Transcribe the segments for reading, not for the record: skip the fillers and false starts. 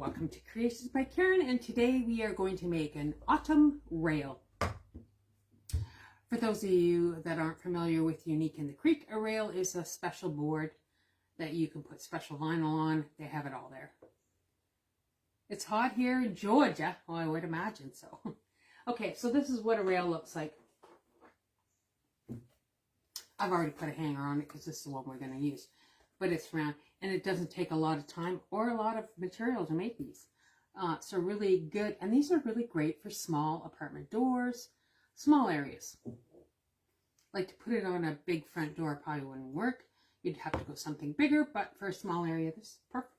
welcome to Creations by Karen, and today we are going to make an autumn rail. For those of you that aren't familiar with Unique in the Creek, a rail is a special board that you can put special vinyl on. They have it all there. It's hot here in Georgia. Oh, I would imagine so. Okay, so this is what a rail looks like. I've already put a hanger on it because this is the one we're going to use. But it's round, and it doesn't take a lot of time or a lot of material to make these. So really good, and these are really great for small apartment doors, small areas. Like to put it on a big front door probably wouldn't work. You'd have to go something bigger, but for a small area, this is perfect.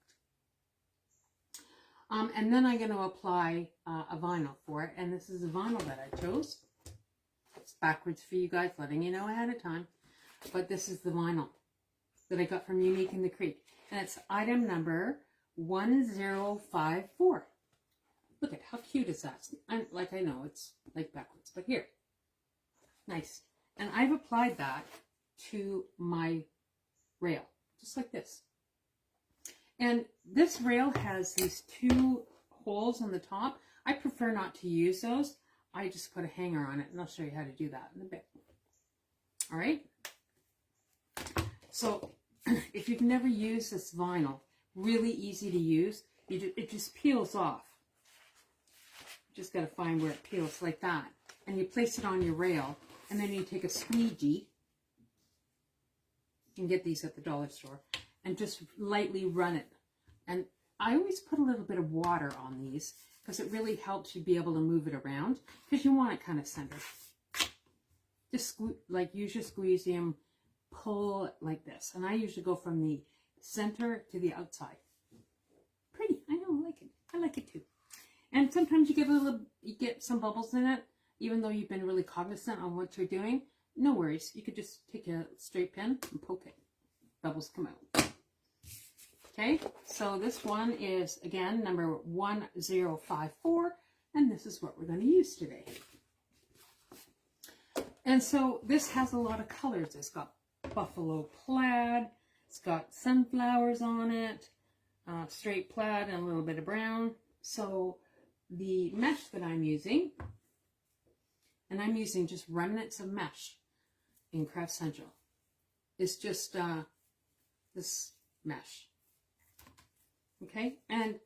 And then I'm going to apply a vinyl for it, and this is a vinyl that I chose. It's backwards for you guys, letting you know ahead of time. But this is the vinyl that I got from Unique in the Creek. And it's item number 1054. Look at how cute is that? I know it's like backwards, but here. Nice. And I've applied that to my rail, just like this. And this rail has these two holes on the top. I prefer not to use those. I just put a hanger on it, and I'll show you how to do that in a bit. All right. So if you've never used this vinyl, really easy to use. It just peels off. You just got to find where it peels like that. And you place it on your rail, and then you take a squeegee. You can get these at the dollar store. And just lightly run it. And I always put a little bit of water on these because it really helps you be able to move it around because you want it kind of centered. Just use your squeegee and pull it like this. And I usually go from the center to the outside. Pretty, I know, I like it. I like it too. And sometimes you get some bubbles in it, even though you've been really cognizant on what you're doing. No worries. You could just take a straight pin and poke it. Bubbles come out. Okay, so this one is, again, number 1054, and this is what we're going to use today. And so this has a lot of colors. It's got buffalo plaid, it's got sunflowers on it, straight plaid, and a little bit of brown. So the mesh that I'm using, and I'm using just remnants of mesh in Craft Central, is just this mesh. Okay, and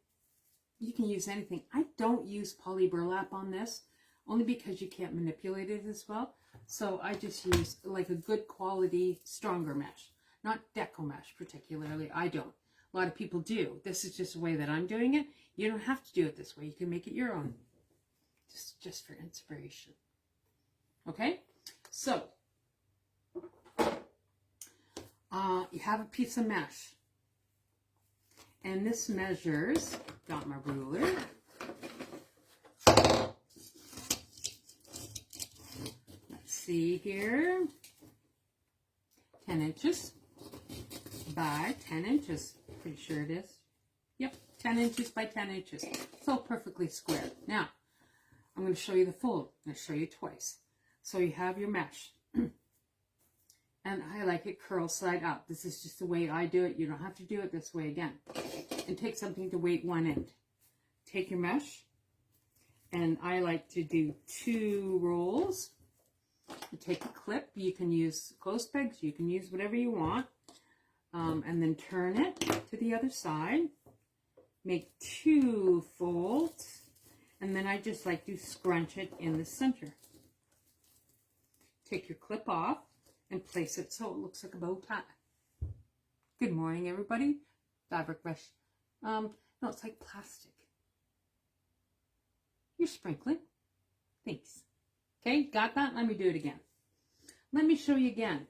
you can use anything. I don't use poly burlap on this, only because you can't manipulate it as well. So I just use like a good quality, stronger mesh. Not deco mesh particularly, I don't. A lot of people do. This is just the way that I'm doing it. You don't have to do it this way. You can make it your own. Just for inspiration. Okay, so you have a piece of mesh. And this measures, got my ruler. Let's see here. 10 inches by 10 inches. Pretty sure it is. Yep, 10 inches by 10 inches. So perfectly square. Now, I'm going to show you the fold. I'm going to show you twice. So you have your mesh. And I like it curl side up. This is just the way I do it. You don't have to do it this way again. And take something to weight one end. Take your mesh. And I like to do 2 rolls. You take a clip. You can use clothes pegs. You can use whatever you want. And then turn it to the other side. Make 2 folds. And then I just like to scrunch it in the center. Take your clip off. And place it so it looks like a bow tie. Good morning, everybody. Fabric brush. No, it's like plastic. You're sprinkling. Thanks. Okay, got that? Let me do it again. Let me show you again.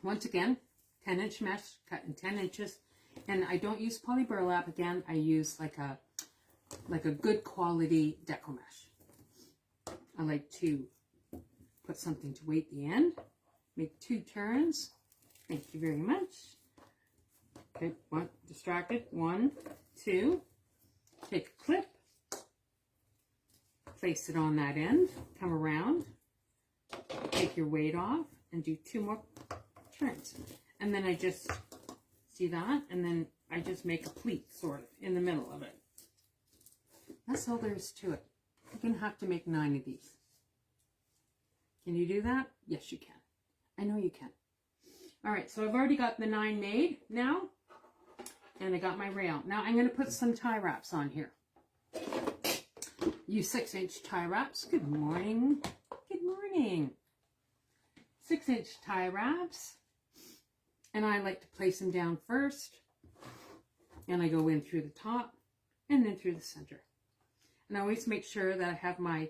Once again, 10-inch mesh cut in 10 inches. And I don't use poly burlap again. I use like a good quality deco mesh. I like to put something to weight the end. Make 2 turns. Thank you very much. Okay, distracted. 1, 2. Take a clip. Place it on that end. Come around. Take your weight off and do 2 more turns. And then I just See that? And then I just make a pleat, sort of, in the middle of it. That's all there is to it. You're going to have to make 9 of these. Can you do that? Yes, you can. I know you can. All right, so I've already got the 9 made now. And I got my rail. Now I'm going to put some tie wraps on here. Use 6-inch tie wraps. Good morning. Good morning. 6-inch tie wraps. And I like to place them down first. And I go in through the top and then through the center. And I always make sure that I have my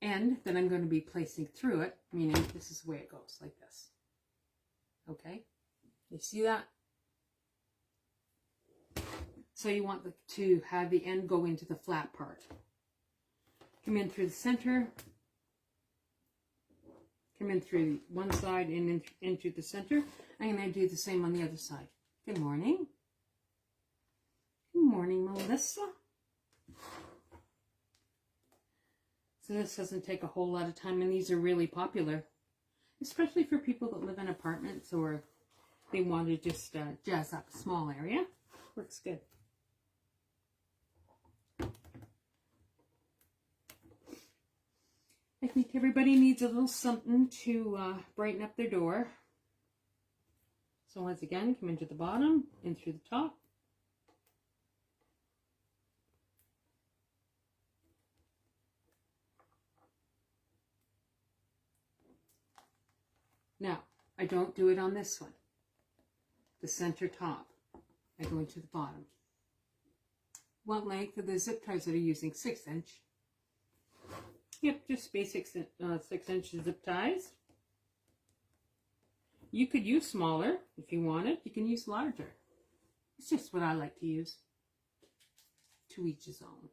end that I'm going to be placing through it, meaning this is the way it goes, like this. Okay? You see that? So you want to have the end go into the flat part. Come in through the center. Come in through one side and into the center. I'm going to do the same on the other side. Good morning. Good morning, Melissa. So this doesn't take a whole lot of time, and these are really popular, especially for people that live in apartments or they want to just jazz up a small area. Works good. I think everybody needs a little something to brighten up their door. So once again, come into the bottom, in through the top. Now, I don't do it on this one, the center top. I go into the bottom. What length of the zip ties that are using? 6-inch. Yep, just basic 6-inch zip ties. You could use smaller if you wanted. You can use larger. It's just what I like to use. To each his own.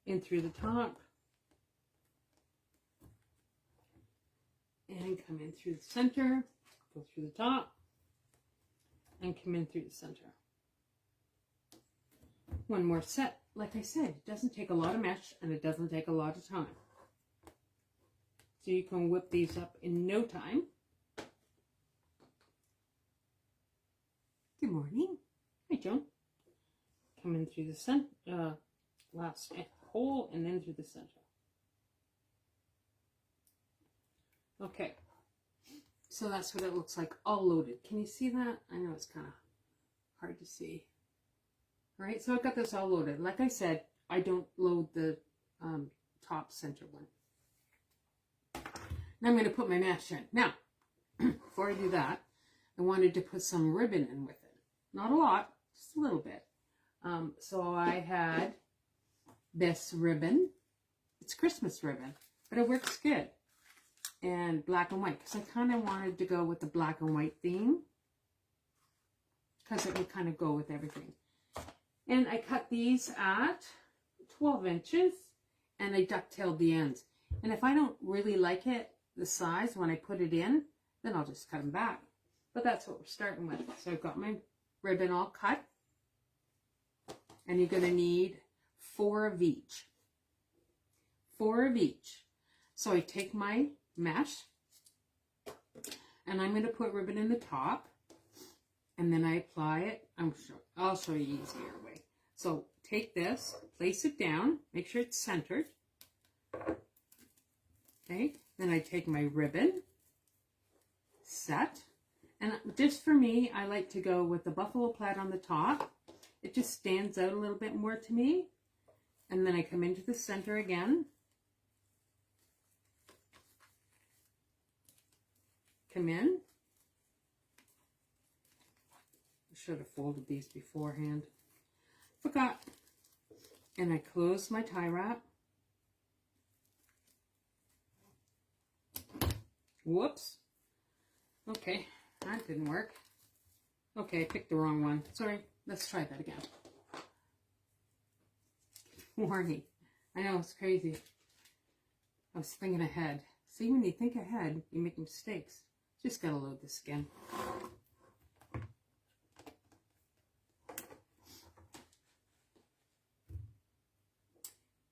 In through the top. And come in through the center. Go through the top. And come in through the center. One more set. Like I said, it doesn't take a lot of mesh and it doesn't take a lot of time. So you can whip these up in no time. Good morning. Hi, Joan. Come in through the center, last hole and then through the center. Okay. So that's what it looks like, all loaded. Can you see that? I know it's kind of hard to see. All right, so I've got this all loaded. Like I said, I don't load the top center one. Now I'm going to put my mesh in. Now, before I do that, I wanted to put some ribbon in with it. Not a lot, just a little bit. So I had this ribbon. It's Christmas ribbon, but it works good. And black and white, because I kind of wanted to go with the black and white theme, because it would kind of go with everything. And I cut these at 12 inches, and I ducktailed the ends. And if I don't really like it, the size, when I put it in, then I'll just cut them back. But that's what we're starting with. So I've got my ribbon all cut. And you're going to need 4 of each. 4 of each. So I take my mesh, and I'm going to put ribbon in the top, and then I apply it. I'll show you an easier way. So take this, place it down, make sure it's centered. Okay, then I take my ribbon, set, and just for me, I like to go with the buffalo plaid on the top. It just stands out a little bit more to me. And then I come into the center again. Come in. I should have folded these beforehand. Forgot. And I close my tie wrap. Whoops. Okay, that didn't work. Okay, I picked the wrong one. Sorry, let's try that again. Warning. I know, it's crazy. I was thinking ahead. See, when you think ahead, you make mistakes. Just gotta load this again.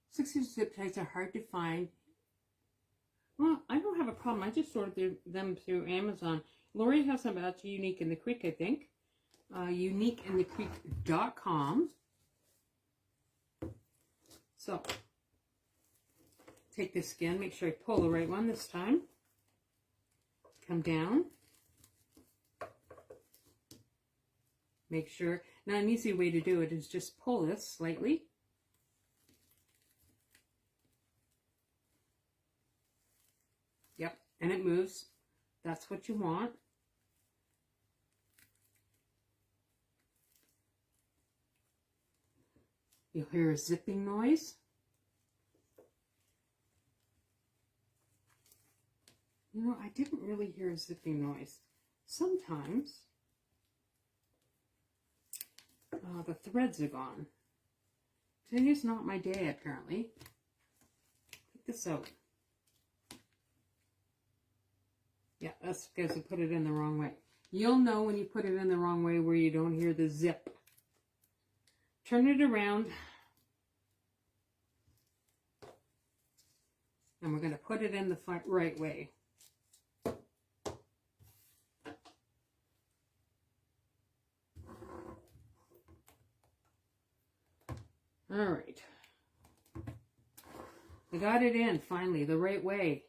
Six-inch zip ties are hard to find. Well, I don't have a problem. I just ordered them through Amazon, Lori has them at Unique in the Creek, I think. uniqueinthecreek.com. So, take this skin, make sure I pull the right one this time. Come down. Make sure, now an easy way to do it is just pull this slightly. Yep, and it moves. That's what you want. You'll hear a zipping noise. You know, I didn't really hear a zipping noise. Sometimes the threads are gone. Today is not my day, apparently. Take this out. Yeah, that's because I put it in the wrong way. You'll know when you put it in the wrong way where you don't hear the zip. Turn it around. And we're going to put it in the right way. All right. I got it in finally the right way.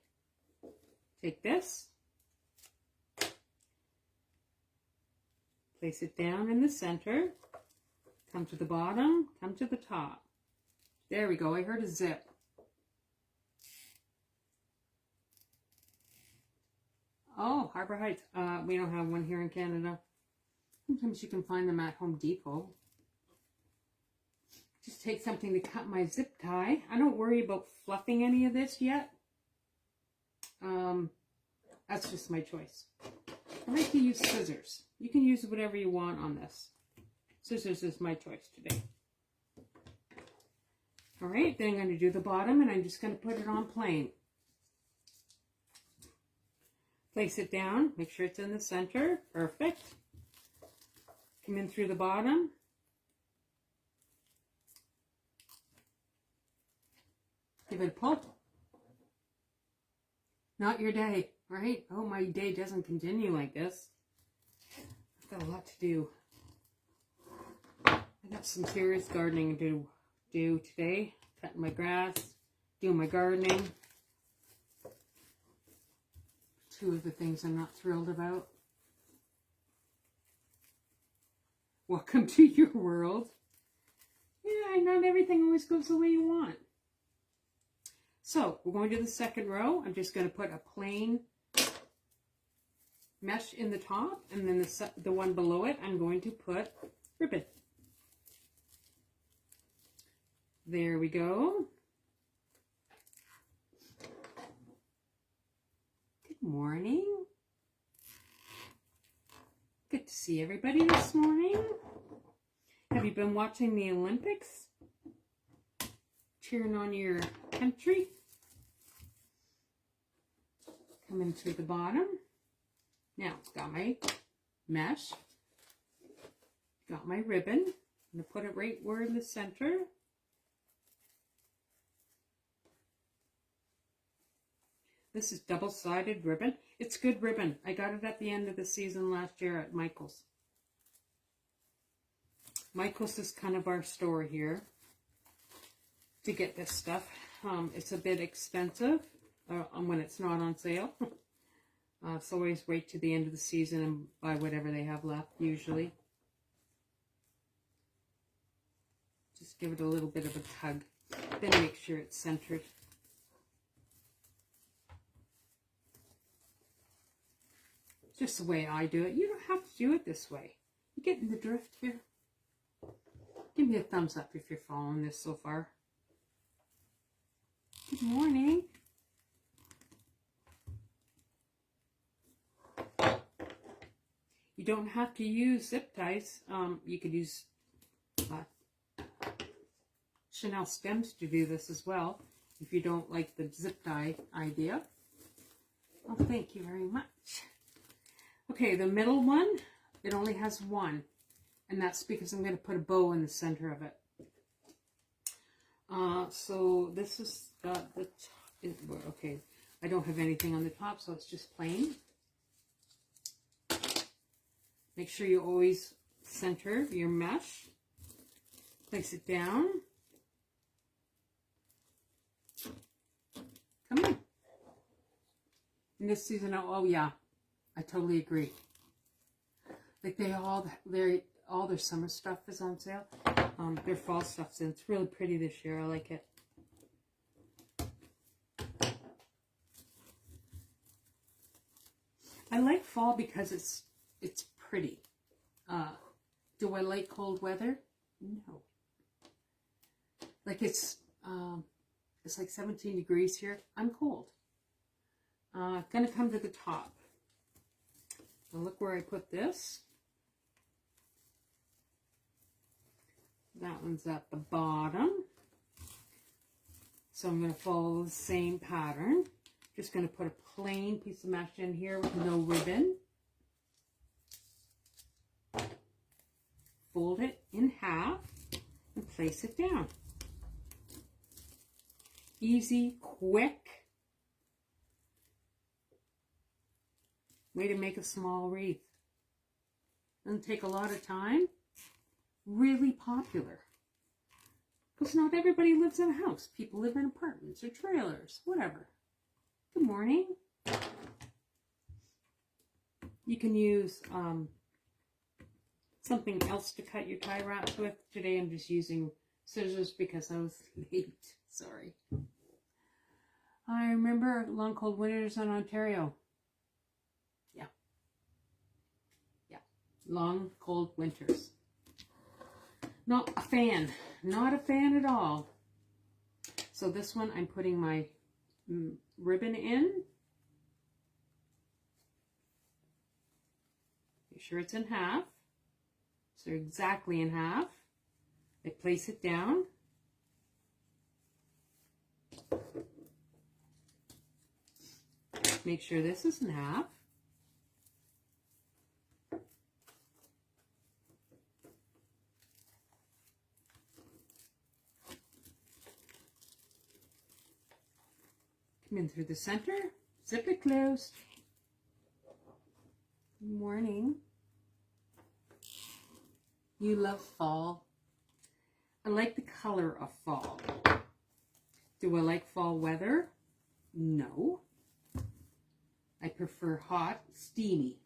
Take this. Place it down in the center. Come to the bottom. Come to the top. There we go. I heard a zip. Oh, Harbor Heights. We don't have one here in Canada. Sometimes you can find them at Home Depot. Just take something to cut my zip tie. I don't worry about fluffing any of this yet. That's just my choice. I like to use scissors. You can use whatever you want on this. Scissors is my choice today. All right, then I'm going to do the bottom, and I'm just going to put it on plain. Place it down. Make sure it's in the center. Perfect. Come in through the bottom. Give it a pull. Not your day, right? Oh, my day doesn't continue like this. I've got a lot to do. I got some serious gardening to do today. Cutting my grass, doing my gardening. Two of the things I'm not thrilled about. Welcome to your world. Yeah, not everything always goes the way you want. So, we're going to the second row. I'm just going to put a plain mesh in the top, and then the one below it, I'm going to put ribbon. There we go. Good morning. Good to see everybody this morning. Have you been watching the Olympics? Cheering on your country? Coming to the bottom. Now, got my mesh. Got my ribbon. I'm going to put it right where in the center. This is double-sided ribbon. It's good ribbon. I got it at the end of the season last year at Michael's. Michael's is kind of our store here to get this stuff. It's a bit expensive when it's not on sale. So always wait to the end of the season and buy whatever they have left, usually. Just give it a little bit of a tug. Then make sure it's centered. Just the way I do it. You don't have to do it this way. You getting the drift here? Give me a thumbs up if you're following this so far. Good morning. You don't have to use zip ties. You could use Chanel stems to do this as well, if you don't like the zip tie idea. Oh, thank you very much. Okay, the middle one, it only has one, and that's because I'm going to put a bow in the center of it. So this is the top. Okay, I don't have anything on the top, so it's just plain. Make sure you always center your mesh. Place it down. Come in. And this season, oh yeah, I totally agree. Like all their summer stuff is on sale. Their fall stuff's in. It's really pretty this year. I like it. I like fall because it's pretty. Do I like cold weather? No. Like it's like 17 degrees here. I'm cold. Gonna come to the top. Now look where I put this. That one's at the bottom. So I'm going to follow the same pattern. Just going to put a plain piece of mesh in here with no ribbon. Fold it in half and place it down. Easy, quick way to make a small wreath. Doesn't take a lot of time. Really popular. Because not everybody lives in a house. People live in apartments or trailers, whatever. Good morning. You can use something else to cut your tie wraps with. Today I'm just using scissors because I was late. Sorry. I remember long cold winters in Ontario. Yeah. Yeah. Long cold winters. Not a fan. Not a fan at all. So this one I'm putting my ribbon in. Make sure it's in half. So exactly in half. I place it down. Make sure this is in half. Come in through the center, zip it closed. Good morning. You love fall. I like the color of fall. Do I like fall weather? No. I prefer hot, steamy.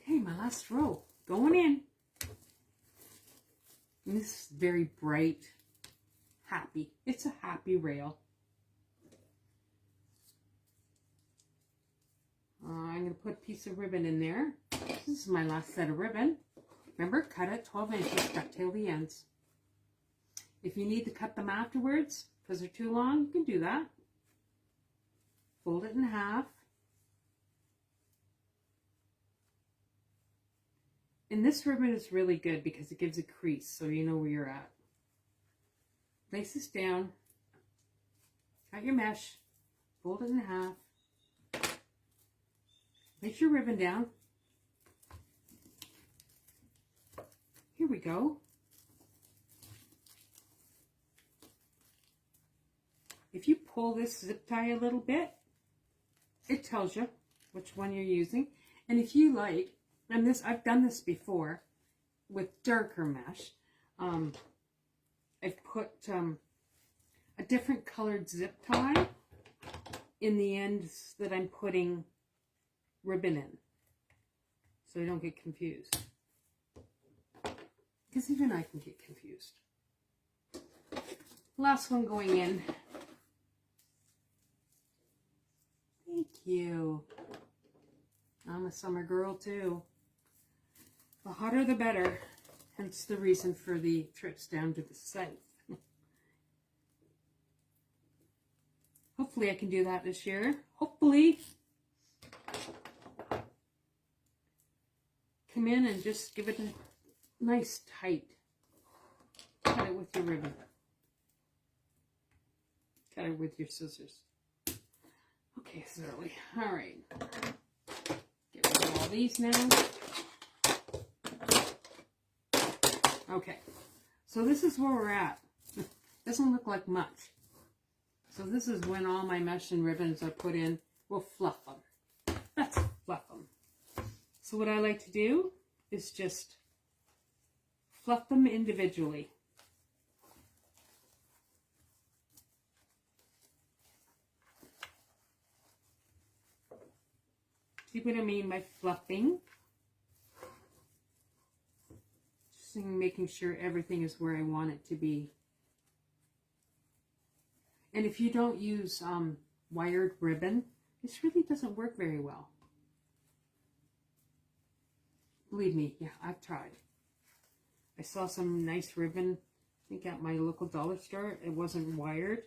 Okay, my last row. Going in. And this is very bright, happy. It's a happy rail. I'm going to put a piece of ribbon in there. This is my last set of ribbon. Remember, cut it 12 inches, ducktail the ends. If you need to cut them afterwards, because they're too long, you can do that. Fold it in half. And this ribbon is really good because it gives a crease so you know where you're at. Place this down. Cut your mesh. Fold it in half. Place your ribbon down. Here we go. If you pull this zip tie a little bit, it tells you which one you're using. And if you like, and this, I've done this before with darker mesh. I've put a different colored zip tie in the ends that I'm putting ribbon in, so you don't get confused. Because even I can get confused. Last one going in. Thank you. I'm a summer girl too. The hotter the better, hence the reason for the trips down to the south. Hopefully I can do that this year. Hopefully. Come in and just give it a nice tight. Cut it with your ribbon. Cut it with your scissors. Okay, it's early. All right. Get rid of all these now. Okay, so this is where we're at. Doesn't look like much. So this is when all my mesh and ribbons are put in. We'll fluff them. Let's fluff them. So what I like to do is just fluff them individually. See what I mean by fluffing? Just making sure everything is where I want it to be. And if you don't use wired ribbon, this really doesn't work very well. Believe me, yeah, I've tried. I saw some nice ribbon, I think at my local dollar store. It wasn't wired.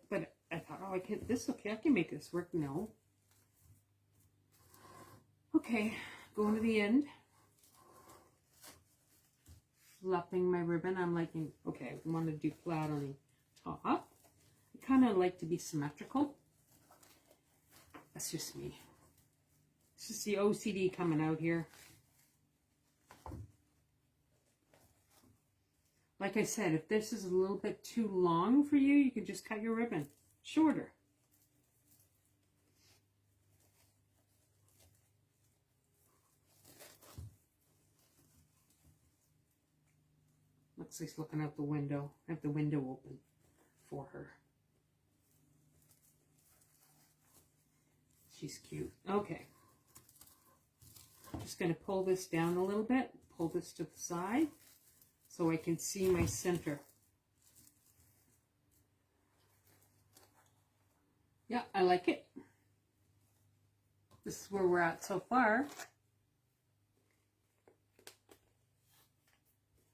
But I thought, oh, I can make this work. No. Okay, going to the end. Fluffing my ribbon. I'm liking, okay, I want to do flat on the top. I kind of like to be symmetrical. That's just me. It's just the OCD coming out here. Like I said, if this is a little bit too long for you, you can just cut your ribbon shorter. Looks like she's looking out the window. I have the window open for her. She's cute. Okay. I'm just going to pull this down a little bit. Pull this to the side so I can see my center. Yeah, I like it. This is where we're at so far.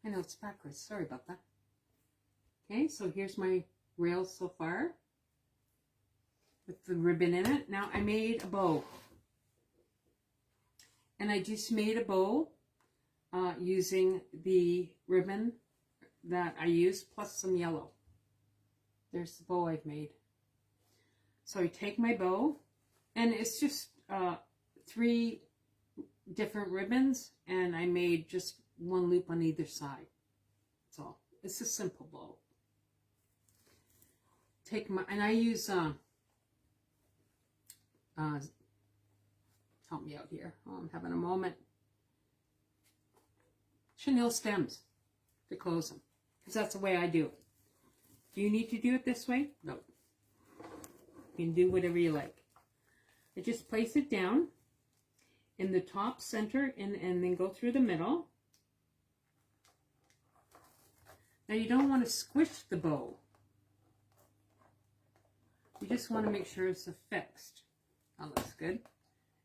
I know it's backwards. Sorry about that. Okay, so here's my rails so far with the ribbon in it. Now I made a bow. And I just made a bow using the ribbon that I used plus some yellow. There's the bow I've made. So I take my bow, and it's just 3 different ribbons, and I made just 1 loop on either side. That's all. It's a simple bow. Take my, and I use help me out here. Oh, I'm having a moment. Chenille stems to close them, because that's the way I do it. Do you need to do it this way? No. You can do whatever you like. I just place it down in the top center and then go through the middle. Now you don't want to squish the bow. You just want to make sure it's affixed. That looks good.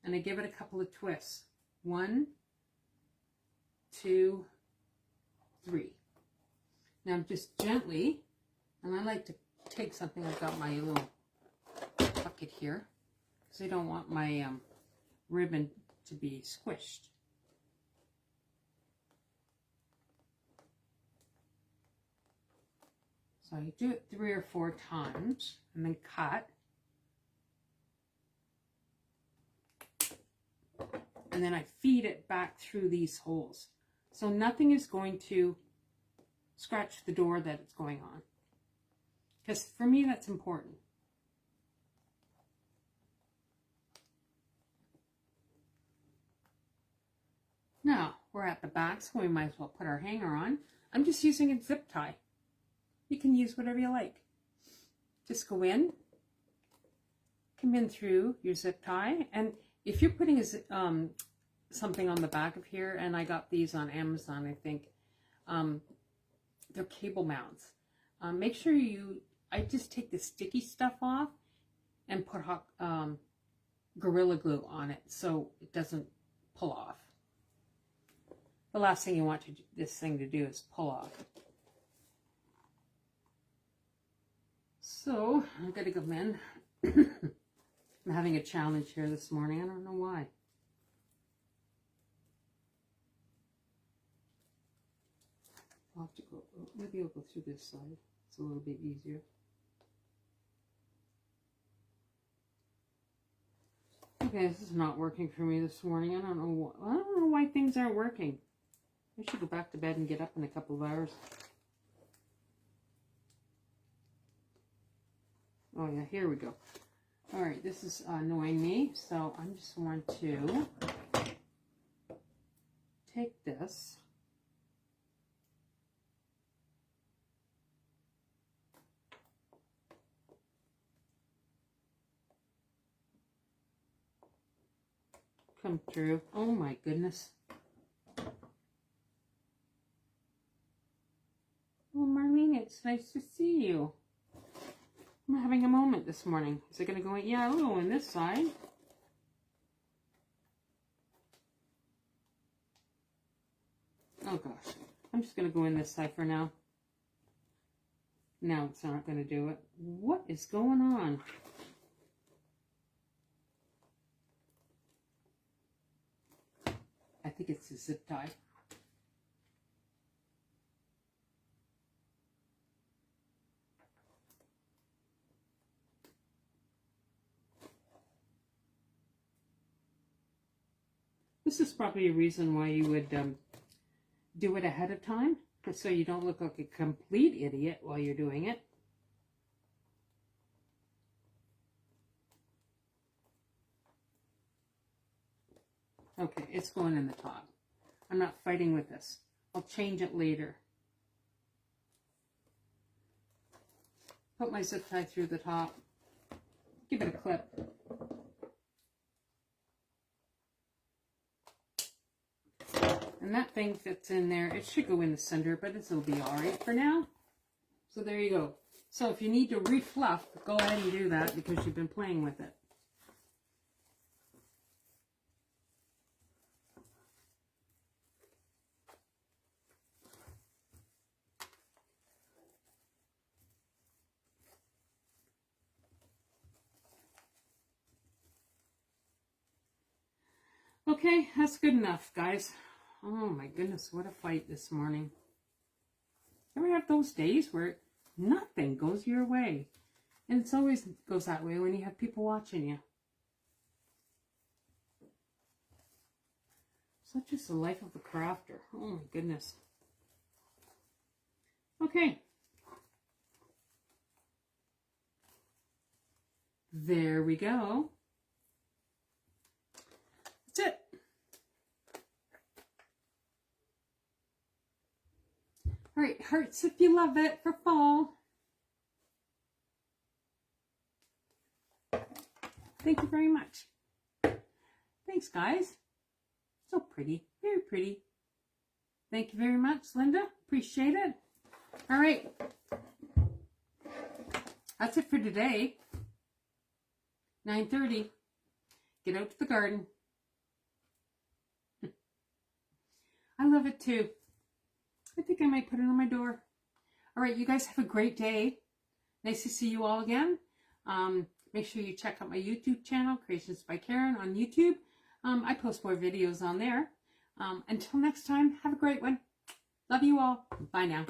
And I give it a couple of twists. 1, 2, 3. Now just gently, and I like to take something, I've got my little bucket here, because I don't want my ribbon to be squished. So I do it 3 or 4 times, and then cut. And then I feed it back through these holes. So nothing is going to scratch the door that it's going on. Because for me, that's important. Now, we're at the back, so we might as well put our hanger on. I'm just using a zip tie. You can use whatever you like. Just go in, come in through your zip tie, and if you're putting a, something on the back of here, and I got these on Amazon, I think, they're cable mounts. Make sure I just take the sticky stuff off and put hot, Gorilla Glue on it so it doesn't pull off. The last thing you want this thing to do is pull off. So, I'm going to go in. I'm having a challenge here this morning. I don't know why. I'll have to go, maybe I'll go through this side. It's a little bit easier. Okay, this is not working for me this morning. I don't know why things aren't working. I should go back to bed and get up in a couple of hours. Oh yeah, here we go. All right, this is annoying me, so I just want to take this. Come through. Oh my goodness. Oh, Marlene, it's nice to see you. I'm having a moment this morning. Is it going to go in? Yeah, it'll go in this side. Oh gosh. I'm just going to go in this side for now. Now it's not going to do it. What is going on? I think it's a zip tie. This is probably a reason why you would do it ahead of time, so you don't look like a complete idiot while you're doing it. Okay, it's going in the top. I'm not fighting with this. I'll change it later. Put my zip tie through the top. Give it a clip. And that thing fits in there. It should go in the center, but it'll be all right for now. So there you go. So if you need to refluff, go ahead and do that because you've been playing with it. Okay, that's good enough, guys. Oh my goodness, what a fight this morning. Ever have those days where nothing goes your way? And it's always goes that way when you have people watching you. Such is the life of a crafter. Oh my goodness. Okay. There we go. That's it. All right, hearts if you love it for fall. Thank you very much. Thanks, guys. So pretty, very pretty. Thank you very much, Linda. Appreciate it. All right. That's it for today. 9:30. Get out to the garden. I love it too. I think I might put it on my door. All right, you guys have a great day. Nice to see you all again. Make sure you check out my YouTube channel, Creations by Karen on YouTube. I post more videos on there. Until next time, have a great one. Love you all. Bye now.